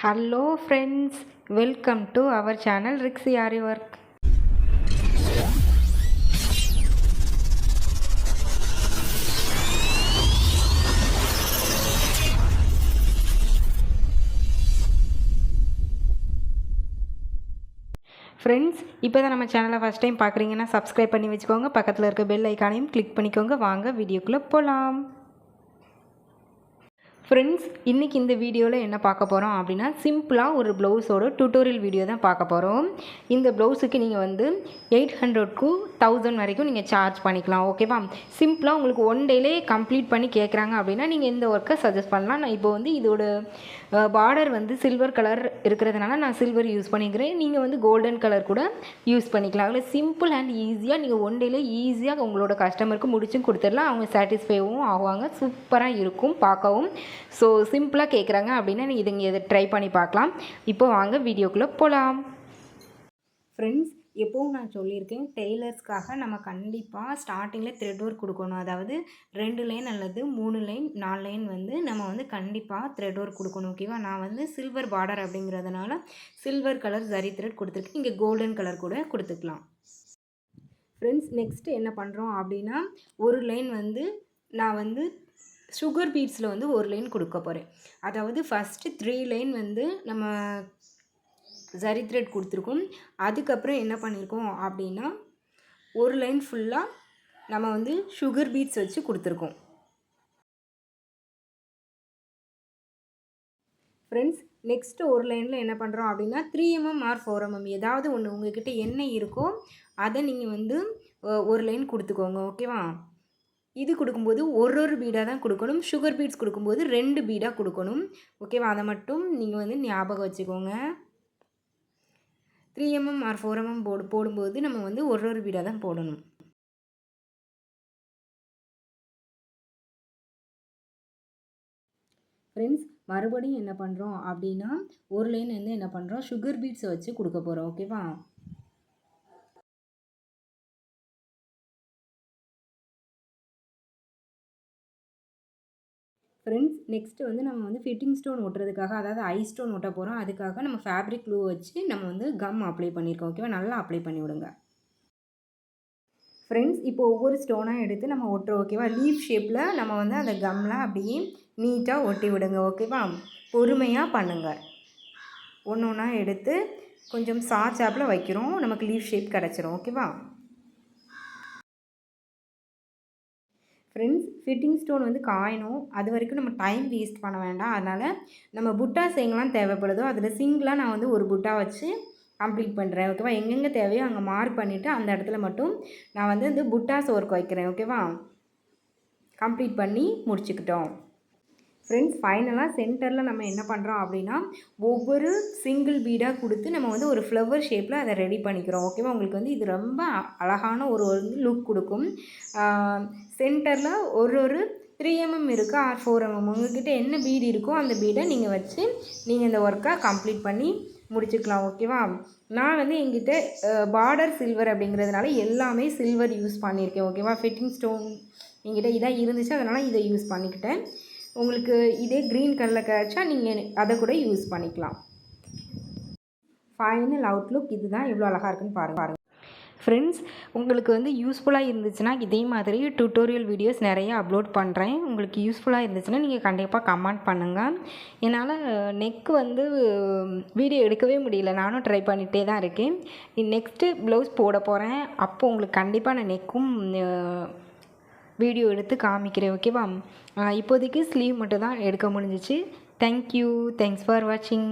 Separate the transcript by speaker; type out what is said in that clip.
Speaker 1: Hello friends, welcome to our channel Rixi Ari Work. Friends, இப்போ தான் நம்ம சேனலை ஃபஸ்ட் டைம் பார்க்குறீங்கன்னா சப்ஸ்கிரைப் பண்ணி வச்சுக்கோங்க. பக்கத்தில் இருக்க பெல் ஐக்கானையும் கிளிக் பண்ணிக்கோங்க. வாங்க வீடியோக்குள்ளே போகலாம். ஃப்ரெண்ட்ஸ், இன்றைக்கி இந்த வீடியோவில் என்ன பார்க்க போகிறோம் அப்படின்னா, சிம்பிளாக ஒரு ப்ளவுஸோட டியூட்டோரியல் வீடியோ தான் பார்க்க போகிறோம். இந்த ப்ளவுஸுக்கு நீங்கள் வந்து 800 to 1000 வரைக்கும் நீங்கள் சார்ஜ் பண்ணிக்கலாம். ஓகேவா? சிம்பிளாக உங்களுக்கு ஒன் டேலே கம்ப்ளீட் பண்ணி கேட்குறாங்க அப்படின்னா நீங்கள் இந்த ஒர்க்கை சஜஸ்ட் பண்ணலாம். நான் இப்போ வந்து இதோட பார்டர் வந்து சில்வர் கலர் இருக்கிறதுனால நான் சில்வர் யூஸ் பண்ணிக்கிறேன். நீங்கள் வந்து கோல்டன் கலர் கூட யூஸ் பண்ணிக்கலாம். அதில் சிம்பிள் அண்ட் ஈஸியாக நீங்கள் ஒன் டேலே ஈஸியாக உங்களோட கஸ்டமருக்கு முடிச்சும் கொடுத்துடலாம். அவங்க சாட்டிஸ்ஃபைவும் ஆகுவாங்க. சூப்பராக இருக்கும் பார்க்கவும். ஸோ சிம்பிளாக கேட்குறாங்க அப்படின்னா நீங்கள் இதை ட்ரை பண்ணி பார்க்கலாம். இப்போ வாங்க வீடியோக்குள்ளே போகலாம். ஃப்ரெண்ட்ஸ், எப்போவும் நான் சொல்லியிருக்கேன், டெய்லர்ஸ்க்காக நம்ம கண்டிப்பாக ஸ்டார்டிங்கில் த்ரெட் ஒர்க் கொடுக்கணும். அதாவது 2 லைன் அல்லது 3 லைன் 4 லைன் வந்து நம்ம வந்து கண்டிப்பாக த்ரெட் ஒர்க் கொடுக்கணும். ஓகேவா? நான் வந்து சில்வர் பார்டர் அப்படிங்கிறதுனால சில்வர் கலர் ஜரி த்ரெட் கொடுத்துருக்கேன். இங்கே கோல்டன் கலர் கூட கொடுத்துக்கலாம். ஃப்ரெண்ட்ஸ், நெக்ஸ்ட்டு என்ன பண்ணுறோம் அப்படின்னா, ஒரு லைன் வந்து நான் வந்து சுகர் பீட்ஸில் வந்து ஒரு லைன் கொடுக்க போகிறேன். அதாவது ஃபஸ்ட்டு 3 லைன் வந்து நம்ம ஜரி த்ரெட் கொடுத்துருக்கோம். அதுக்கப்புறம் என்ன பண்ணியிருக்கோம் அப்படின்னா, ஒரு லைன் ஃபுல்லாக நம்ம வந்து சுகர் பீட்ஸ் வச்சு கொடுத்துருக்கோம். ஃப்ரெண்ட்ஸ், நெக்ஸ்ட்டு ஒரு லைனில் என்ன பண்ணுறோம் அப்படின்னா, 3 mm ஆர் 4 mm ஏதாவது ஒன்று உங்கள்கிட்ட என்ன இருக்கோ அதை நீங்கள் வந்து ஒரு லைன் கொடுத்துக்கோங்க. ஓகேவா? இது கொடுக்கும்போது ஒரு பீடாக தான் கொடுக்கணும். சுகர் பீட்ஸ் கொடுக்கும்போது 2 பீடாக கொடுக்கணும். ஓகேவா? அதை மட்டும் நீங்கள் வந்து ஞாபகம் வச்சுக்கோங்க. 3 mm ஆர் 4 mm போடும்போது நம்ம வந்து ஒரு பீடாக தான் போடணும். ஃப்ரெண்ட்ஸ், மறுபடியும் என்ன பண்ணுறோம் அப்படின்னா, ஒரு லைன் வந்து என்ன பண்ணுறோம், சுகர் பீட்ஸை வச்சு கொடுக்க போகிறோம். ஓகேவா? ஃப்ரெண்ட்ஸ், நெக்ஸ்ட்டு வந்து நம்ம வந்து ஃபிட்டிங் ஸ்டோன் ஒட்டுறதுக்காக, அதாவது ஐ ஸ்டோன் ஒட்ட போகிறோம். அதுக்காக நம்ம ஃபேப்ரிக் க்ளூ வச்சு நம்ம வந்து கம் அப்ளை பண்ணியிருக்கோம். ஓகேவா? நல்லா அப்ளை பண்ணி விடுங்க. ஃப்ரெண்ட்ஸ், இப்போ ஒவ்வொரு ஸ்டோனாக எடுத்து நம்ம ஒட்டுறோம். ஓகேவா? லீஃப் ஷேப்பில் நம்ம வந்து அந்த கம்லாம் அப்படியே நீட்டாக ஒட்டி விடுங்க. ஓகேவா? பொறுமையாக பண்ணுங்கள். ஒன்று ஒன்றா எடுத்து கொஞ்சம் சாச்சாப்பில் வைக்கிறோம். நமக்கு லீஃப் ஷேப் கிடச்சிரும். ஓகேவா? ஃப்ரெண்ட்ஸ், ஃபிட்டிங் ஸ்டோன் வந்து காயணும். அது வரைக்கும் நம்ம டைம் வேஸ்ட் பண்ண வேண்டாம். அதனால் நம்ம புட்டாஸ் எங்கெல்லாம் தேவைப்படுதோ அதில் சிங்கிளாக நான் வந்து ஒரு புட்டா வச்சு கம்ப்ளீட் பண்ணுறேன். ஓகேவா? எங்கெங்கே தேவையோ அங்கே மார்க் பண்ணிவிட்டு அந்த இடத்துல மட்டும் நான் வந்து இந்த புட்டாஸ் ஒர்க் வைக்கிறேன். ஓகேவா? கம்ப்ளீட் பண்ணி முடிச்சுக்கிட்டோம். ஃப்ரெண்ட்ஸ், ஃபைனலாக சென்டரில் நம்ம என்ன பண்ணுறோம் அப்படின்னா, ஒவ்வொரு சிங்கிள் பீடாக கொடுத்து நம்ம வந்து ஒரு ஃப்ளவர் ஷேப்பில் அதை ரெடி பண்ணிக்கிறோம். ஓகேவா? உங்களுக்கு வந்து இது ரொம்ப அழகான ஒரு வந்து லுக் கொடுக்கும். சென்டரில் ஒரு 3 mm இருக்குது ஆர் 4 mm உங்கள்கிட்ட என்ன பீடு இருக்கோ அந்த பீடை நீங்கள் வச்சு நீங்கள் இந்த ஒர்க்கை கம்ப்ளீட் பண்ணி முடிச்சுக்கலாம். ஓகேவா? நான் வந்து எங்கிட்ட பார்டர் சில்வர் அப்படிங்கிறதுனால எல்லாமே சில்வர் யூஸ் பண்ணியிருக்கேன். ஓகேவா? ஃபிட்டிங் ஸ்டோன் எங்கிட்ட இதாக இருந்துச்சு, அதனால் இதை யூஸ் பண்ணிக்கிட்டேன். உங்களுக்கு இதே க்ரீன் கலரில் கிடச்சா நீங்கள் அதை கூட யூஸ் பண்ணிக்கலாம். ஃபைனல் அவுட்லுக் இது தான். எவ்வளோ அழகாக இருக்குன்னு பாருங்கள். ஃப்ரெண்ட்ஸ், உங்களுக்கு வந்து யூஸ்ஃபுல்லாக இருந்துச்சுன்னா இதே மாதிரி டியூட்டோரியல் வீடியோஸ் நிறைய அப்லோட் பண்ணுறேன். உங்களுக்கு யூஸ்ஃபுல்லாக இருந்துச்சுன்னா நீங்கள் கண்டிப்பாக கமெண்ட் பண்ணுங்கள். என்னால் நெக்கு வந்து வீடியோ எடுக்கவே முடியல. நானும் ட்ரை பண்ணிகிட்டே தான் இருக்கேன். நெக்ஸ்ட்டு ப்ளவுஸ் போட போகிறேன். அப்போது உங்களுக்கு கண்டிப்பாக நான் நெக்கும் வீடியோ எடுத்து காமிக்கிறேன். ஓகேவா? இப்போதைக்கு ஸ்லீவ் மட்டும் தான் எடுக்க முடிஞ்சிச்சு. தேங்க்யூ. தேங்க்ஸ் ஃபார் வாட்சிங்.